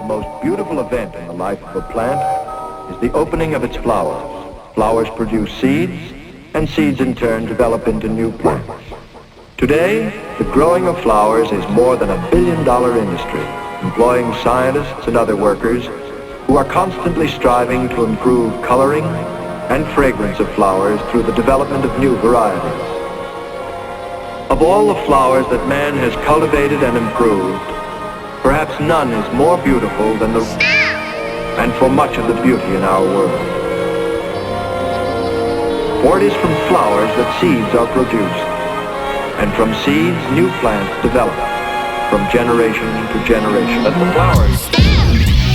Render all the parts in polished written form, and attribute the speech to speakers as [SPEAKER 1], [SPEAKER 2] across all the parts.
[SPEAKER 1] most beautiful event in the life of a plant is the opening of its flowers. Flowers produce seeds, and seeds in turn develop into new plants. Today, the growing of flowers is more than $1 billion industry, employing scientists and other workers who are constantly striving to improve coloring and fragrance of flowers through the development of new varieties. Of all the flowers that man has cultivated and improved, perhaps none is more beautiful than the and for much of the beauty in our world. For it is from flowers that seeds are produced, and from seeds new plants develop, from generation to generation.
[SPEAKER 2] Let the flowers.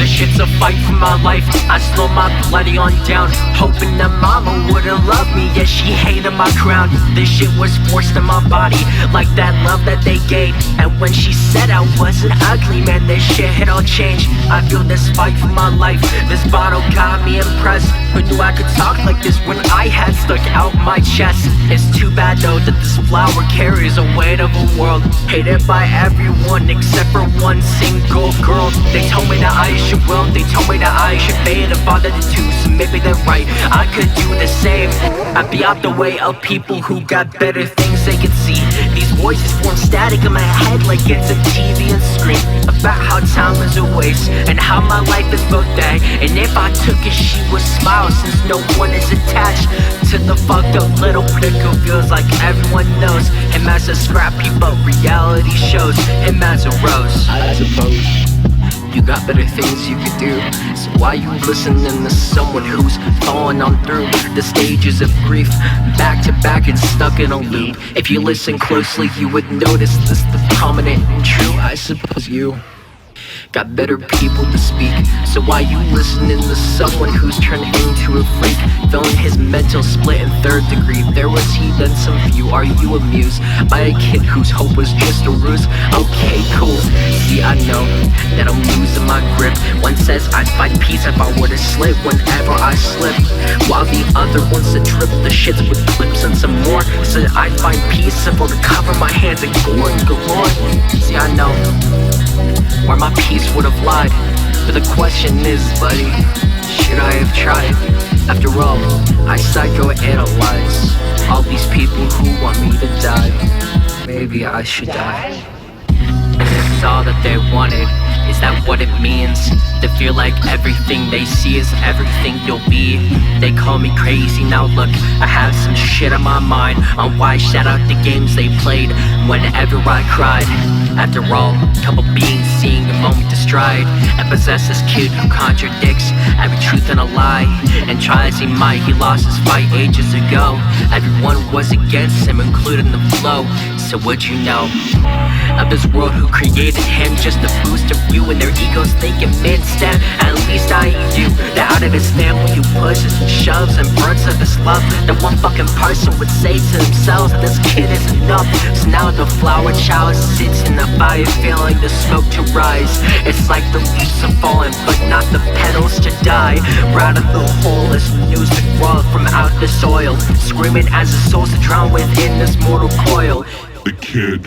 [SPEAKER 2] This shit's a fight for my life. I slow my bloody on down, hoping that mama would've loved me. Yeah, she hated my crown. This shit was forced in my body, like that love that they gave. And when she said I wasn't ugly, man, this shit had all changed. I feel this fight for my life. This bottle got me impressed. Who knew I could talk like this when I had stuck out my chest? It's too bad though that this flower carries the weight of a world, hated by everyone except for one single girl. They told me that I should will, they told me that I should fade and bother to do, so maybe they're right, I could do the same. I'd be out the way of people who got better things they could see. These voices form static in my head like it's a TV and screen about how time is a waste and how my life is both day. And if I took it, she would smile since no one is attached to the fucked up little prick who feels like everyone knows him as a scrappy but reality shows him as a rose. I suppose you got better things you could do, so why you listening to someone who's falling on through the stages of grief, back to back and stuck in a loop? If you listen closely, you would notice this, the prominent and true. I suppose you got better people to speak, so why you listening to someone who's turned into a freak, feeling his mental split in third degree? There was he, then some few. Are you amused by a kid whose hope was just a ruse? Okay, cool. See, I know that I'm losing my grip. One says I'd find peace if I were to slip whenever I slip, while the other wants to trip the shits with clips and some more. Said I'd find peace if I were to cover my hands in gore and galore. See, I know where my peace would have lied, but the question is, buddy, should I have tried? After all, I psychoanalyze all these people who want me to die. Maybe I should die. It's all that they wanted. Is that what it means? To feel like everything they see is everything you'll be. They call me crazy, now look, I have some shit on my mind on why I shout out the games they played whenever I cried. After all, couple beings seeing a moment to stride and possess this kid who contradicts every truth and a lie, and try as he might, he lost his fight ages ago. Everyone was against him, including the flow. So would you know of this world who created him just to boost a few and their egos thinking instead? At least I do. That out of his family who pushes and shoves and burns of his love, that one fucking person would say to themselves, this kid is enough. So now the flower child sits in the fire feeling the smoke to rise. It's like the leaves are falling but not the petals to die. Right in the hole as news to crawl from out the soil, screaming as his soul's to drown within this mortal coil.
[SPEAKER 3] The kid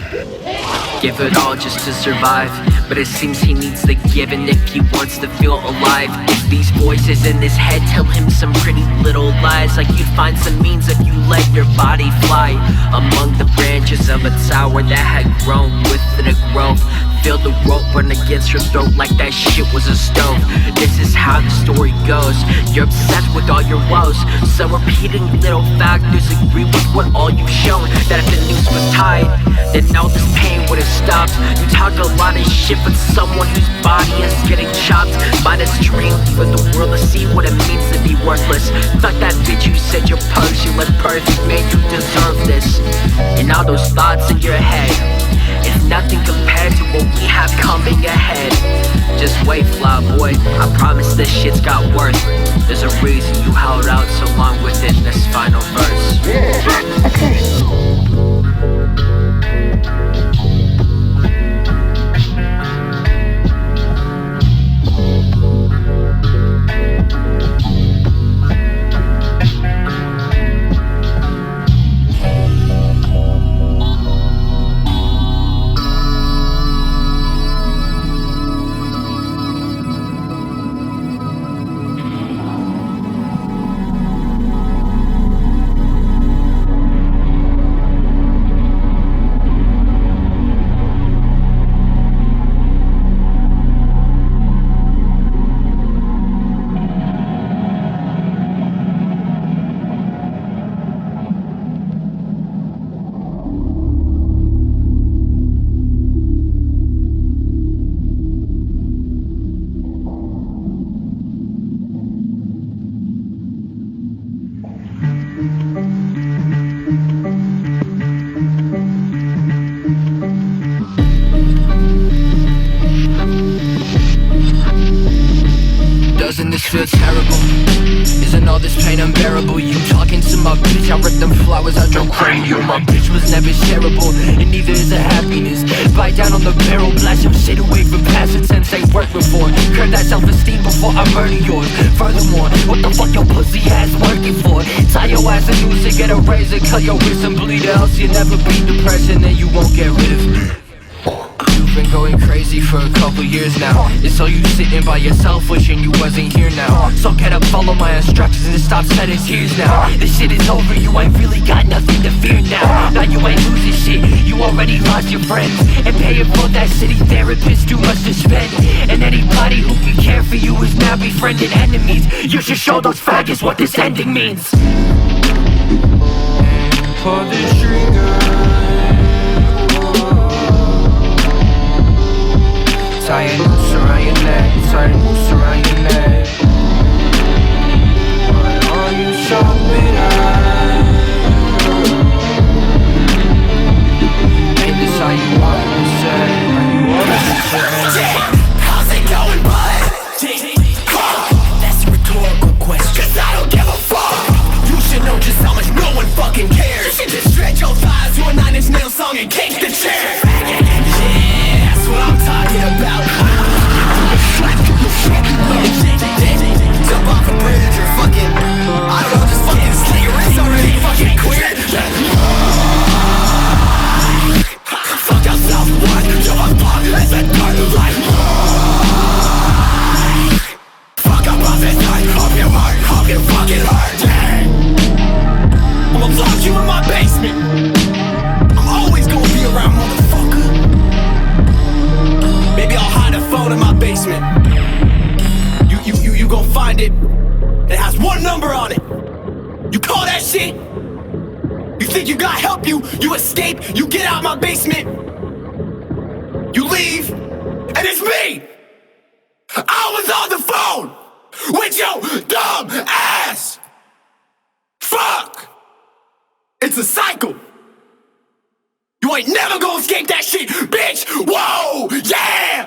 [SPEAKER 2] Give it all just to survive, but it seems he needs the giving if he wants to feel alive. If these voices in his head tell him some pretty little lies, like you'd find some means if you let your body fly among the branches of a tower that had grown within a grove. Feel the rope run against your throat like that shit was a stove. This is how the story goes. You're obsessed with all your woes, so repeating little factors agree with what all you've shown. That if the noose was tied, then all this pain would have stopped. You talk a lot of shit with someone whose body is getting chopped by this dream for the world to see what it means to be worthless. Fuck that bitch, you said you're perfect, you look perfect, man, you deserve this. And all those thoughts in your head, it's nothing compared to what we have coming ahead. Just wait, fly boy, I promise this shit's got worse. There's a reason you held out so long within this final verse. this feels terrible. Isn't all this pain unbearable? You talking to my bitch, I ripped them flowers out your cranium. My bitch was never shareable, and neither is a happiness. Bite down on the barrel, blast some shit away from past attempts ain't worked before. Curb that self-esteem before I murder yours. Furthermore, what the fuck your pussy ass working for? Tie your ass in noose and get a razor, cut your wrist and bleed, or else you never beat depression and you won't get rid of me. You've been going crazy for a couple years now. It's all you sitting by yourself wishing you wasn't here now. So get up, follow my instructions and stop shedding tears now. This shit is over, you ain't really got nothing to fear now. Now you ain't losing shit, you already lost your friends. And paying for that city therapist too much to spend. And anybody who can care for you is now befriending enemies. You should show those faggots what this ending means. Pull the trigger. Tie a noose around your neck, tie a noose around your neck. Why are you so bitter? Ain't this how you want to say? How you want to say? How's it going, bud? That's a rhetorical question, 'cause I don't give a fuck. You should know just how much no one fucking cares. You should just stretch your thighs to a 9 Inch Nails song and kick the chair. That's what I'm talking about. Jump off a bridge or fucking, I don't know, just fucking slit your wrist already, fucking queer. Fuck yourself, what? You're a fuck, it's a dark life. Fuck up off this night, off your heart, off your fucking heart. I'ma lock you in my basement. I'm always gonna be around, motherfucker. Maybe I'll hide a phone in my basement. You gon' find it. It has one number on it. You call that shit? You think you got help? You escape? You get out my basement? You leave? And it's me! I was on the phone with your dumb ass! Fuck! It's a cycle. You ain't never gonna escape that shit, bitch! Whoa! Yeah!